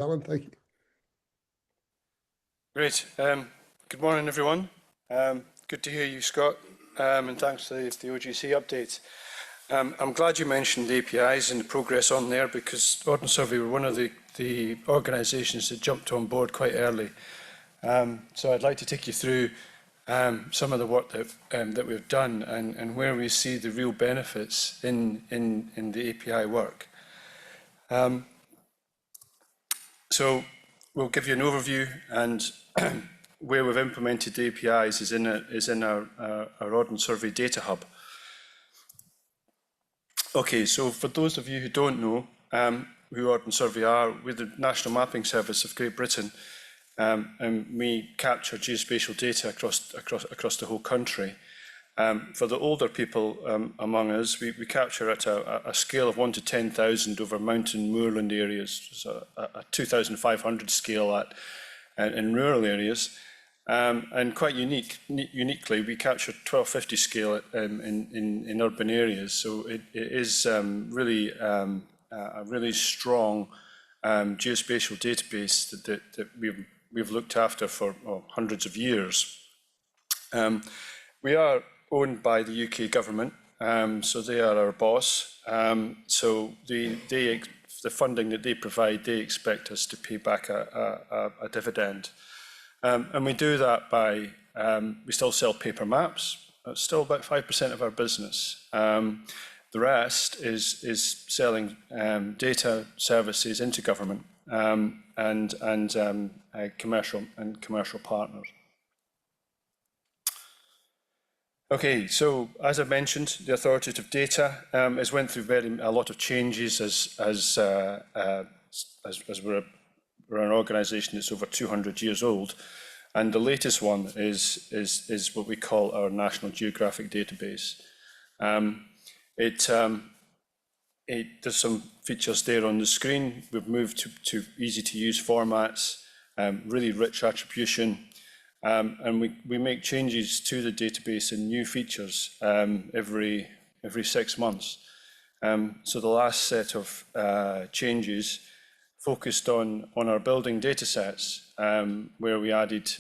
Allan, thank you. Great. Good morning, everyone. Good to hear you, Scott, and thanks for the OGC update. I'm glad you mentioned the APIs and the progress on there, because Ordnance Survey were one of the organisations that jumped on board quite early. So I'd like to take you through some of the work that we've done and where we see the real benefits in the API work. So we'll give you an overview, and where we've implemented the APIs is in our Ordnance Survey Data Hub. Okay, so for those of you who don't know who Ordnance Survey are, we're the National Mapping Service of Great Britain, and we capture geospatial data across the whole country. For the older people among us, we capture at a scale of 1 to 10,000 over mountain moorland areas, so a 2,500 scale in rural areas, and quite uniquely, we capture 1250 scale in urban areas. So it is really a really strong geospatial database that we've looked after for hundreds of years. We are owned by the UK government, so they are our boss. So the funding that they provide, they expect us to pay back a dividend. And we do that by, we still sell paper maps. That's still about 5% of our business. The rest is selling data services into government and commercial partners. Okay, so as I mentioned, the authoritative data has went through a lot of changes as we're an organisation that's over 200 years old, and the latest one is what we call our National Geographic database. There's some features there on the screen. We've moved to easy to use formats, really rich attribution. And we make changes to the database and new features every 6 months. So the last set of changes focused on our building data sets, where we added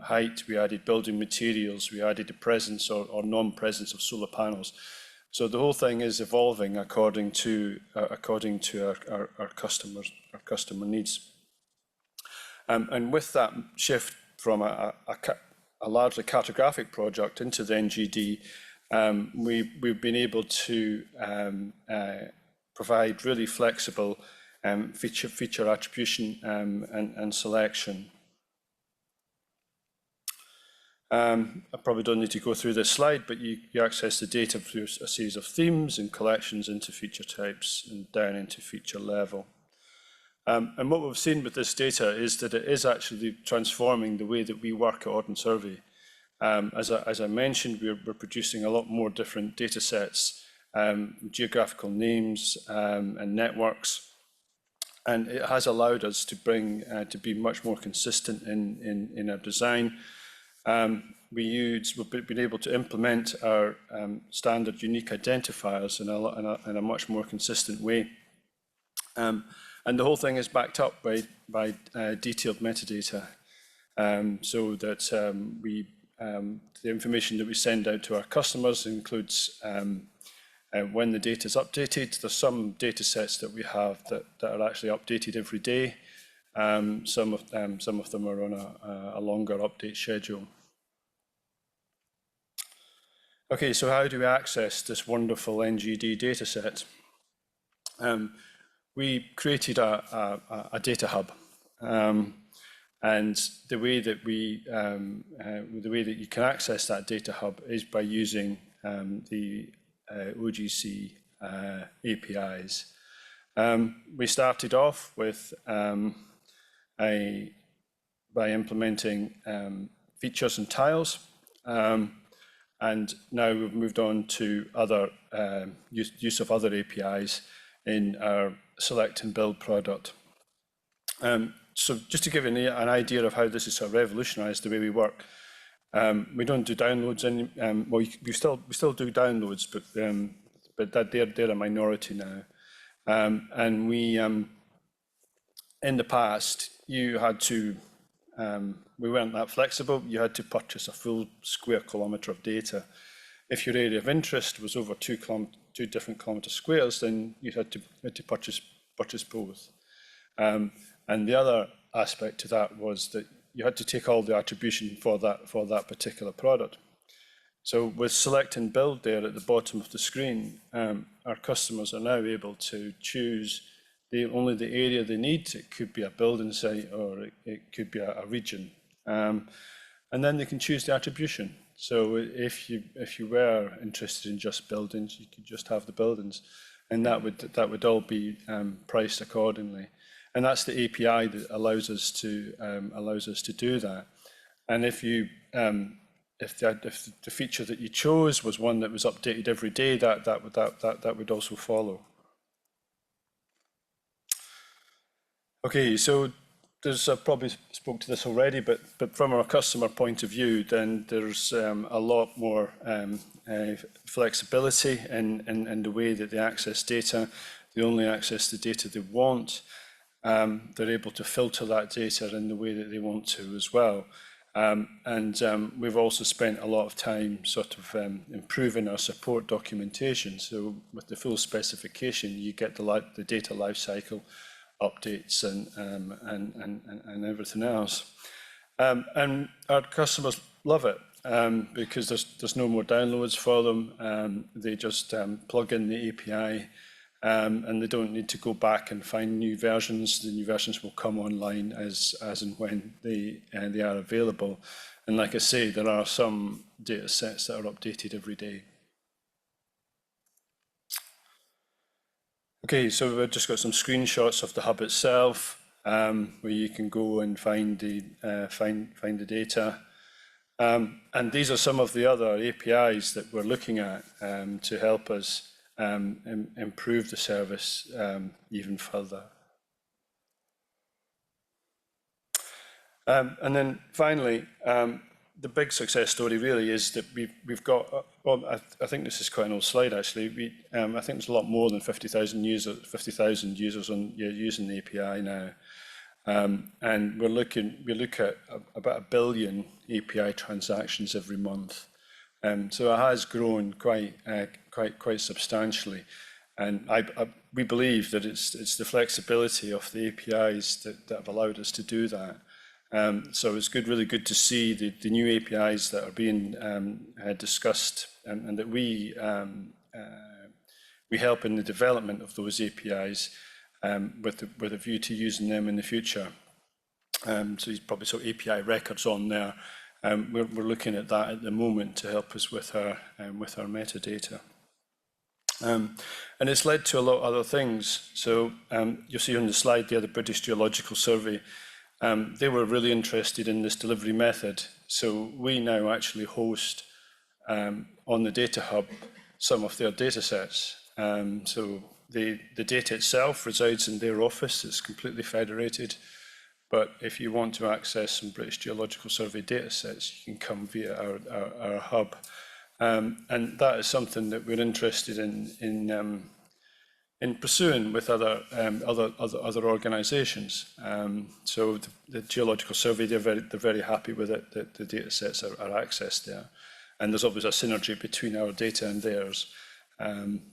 height, we added building materials, we added the presence or non-presence of solar panels. So the whole thing is evolving according to our customer needs. And with that shift from a largely cartographic project into the NGD, we've been able to provide really flexible feature attribution and selection. I probably don't need to go through this slide, but you access the data through a series of themes and collections into feature types and down into feature level. And what we've seen with this data is that it is actually transforming the way that we work at Ordnance Survey. As I mentioned, we're producing a lot more different data sets, geographical names and networks, and it has allowed us to be much more consistent in our design. We've been able to implement our standard unique identifiers in a much more consistent way. And the whole thing is backed up by detailed metadata, so that the information that we send out to our customers includes when the data is updated. There's some data sets that we have that are actually updated every day. Some of them are on a longer update schedule. Okay, so how do we access this wonderful NGD data set? We created a data hub, and the way that you can access that data hub is by using the OGC APIs. We started off with by implementing features and tiles, and now we've moved on to other use of other APIs in our select and build product. So just to give you an idea of how this has sort of revolutionised the way we work, we don't do downloads well, we still do downloads, but they're a minority now. And we in the past, you had to, we weren't that flexible, you had to purchase a full square kilometre of data. If your area of interest was over 2 different kilometre squares, then you had to purchase both. And the other aspect to that was that you had to take all the attribution for that particular product. So with select and build there at the bottom of the screen, our customers are now able to choose only the area they need. It could be a building site or it could be a region. And then they can choose the attribution. So if you were interested in just buildings, you could just have the buildings, and that would all be priced accordingly. And that's the API that allows us to do that. And if the feature that you chose was one that was updated every day, that would also follow. Okay, so there's probably spoke to this already, but from our customer point of view, then there's a lot more flexibility in the way that they access data. They only access the data they want. They're able to filter that data in the way that they want to as well. And we've also spent a lot of time sort of improving our support documentation. So with the full specification, you get the data lifecycle updates and everything else. And our customers love it because there's no more downloads for them. They just plug in the API and they don't need to go back and find new versions. The new versions will come online as and when they are available. And like I say, there are some data sets that are updated every day. Okay, so we've just got some screenshots of the hub itself, where you can go and find the data. And these are some of the other APIs that we're looking at to help us improve the service even further. And then finally, the big success story really is that we've got, well, I think this is quite an old slide actually. I think there's a lot more than 50,000 users using the API now. And we look at about 1 billion API transactions every month. So it has grown quite substantially. And we believe that it's the flexibility of the APIs that have allowed us to do that. So it's really good to see the new APIs that are being discussed and that we help in the development of those APIs with a view to using them in the future. So you probably saw API records on there. We're looking at that at the moment to help us with our metadata. And it's led to a lot of other things. So you'll see on the slide there, the British Geological Survey. They were really interested in this delivery method. So we now actually host on the Data Hub some of their data sets. So the data itself resides in their office. It's completely federated. But if you want to access some British Geological Survey data sets, you can come via our hub. And that is something that we're interested in pursuing with other organisations. So the Geological Survey, they're very happy with it, that the data sets are accessed there. And there's obviously a synergy between our data and theirs.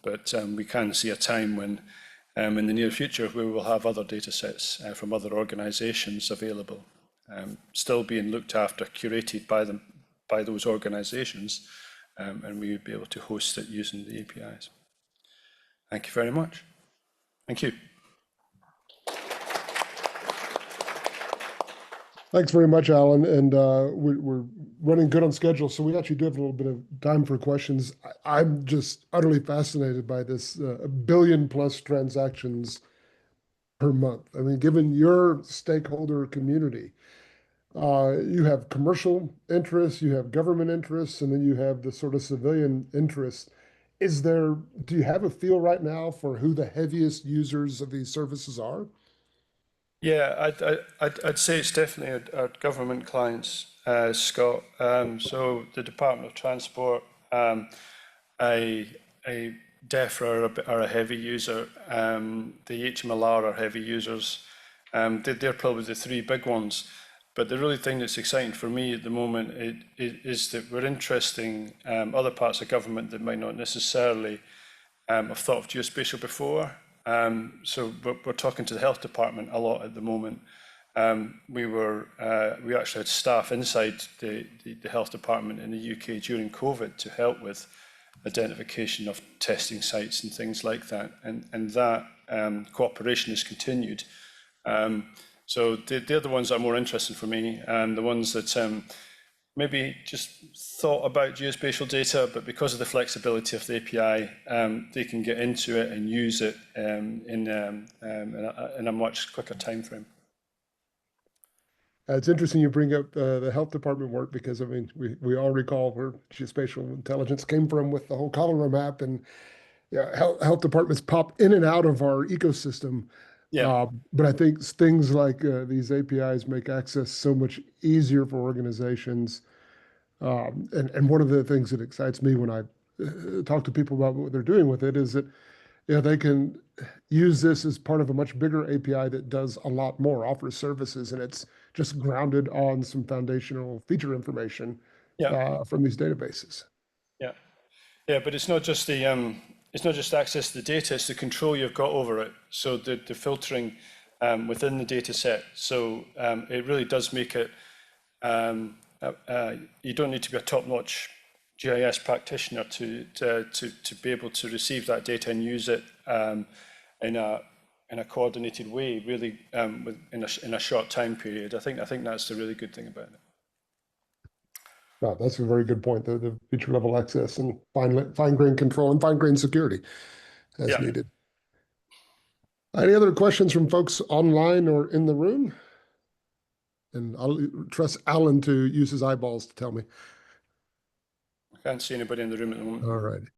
But we can see a time when in the near future we will have other data sets from other organisations available, still being looked after, curated by those organisations, and we would be able to host it using the APIs. Thank you very much. Thank you. Thanks very much, Allan. And we're running good on schedule, so we actually do have a little bit of time for questions. I'm just utterly fascinated by this 1 billion plus transactions per month. I mean, given your stakeholder community, you have commercial interests, you have government interests, and then you have the sort of civilian interests. Do you have a feel right now for who the heaviest users of these services are? Yeah, I'd say it's definitely our government clients, Scott. So the Department of Transport, DEFRA are a heavy user. The HMLR are heavy users. They're probably the three big ones. But the really thing that's exciting for me at the moment is that we're interesting other parts of government that might not necessarily have thought of geospatial before. So we're talking to the health department a lot at the moment. We actually had staff inside the health department in the UK during COVID to help with identification of testing sites and things like that, and that cooperation has continued. So they're the ones that are more interesting for me, and the ones that maybe just thought about geospatial data, but because of the flexibility of the API, they can get into it and use it in a much quicker time frame. It's interesting you bring up the health department work, because I mean we all recall where geospatial intelligence came from with the whole cholera map, and yeah, health departments pop in and out of our ecosystem. Yeah, But I think things like these APIs make access so much easier for organizations. And one of the things that excites me when I talk to people about what they're doing with it is that they can use this as part of a much bigger API that does a lot more, offers services, and it's just grounded on some foundational feature information yeah, from these databases. yeah, yeah. But it's not just it's not just access to the data; it's the control you've got over it. So the filtering within the data set. So it really does make it. You don't need to be a top-notch GIS practitioner to be able to receive that data and use it in a coordinated way, really in a short time period. I think that's the really good thing about it. No, that's a very good point. The feature level access and fine grain control and fine grain security as Yeah. needed. Any other questions from folks online or in the room? And I'll trust Allan to use his eyeballs to tell me. I can't see anybody in the room at the moment. All right.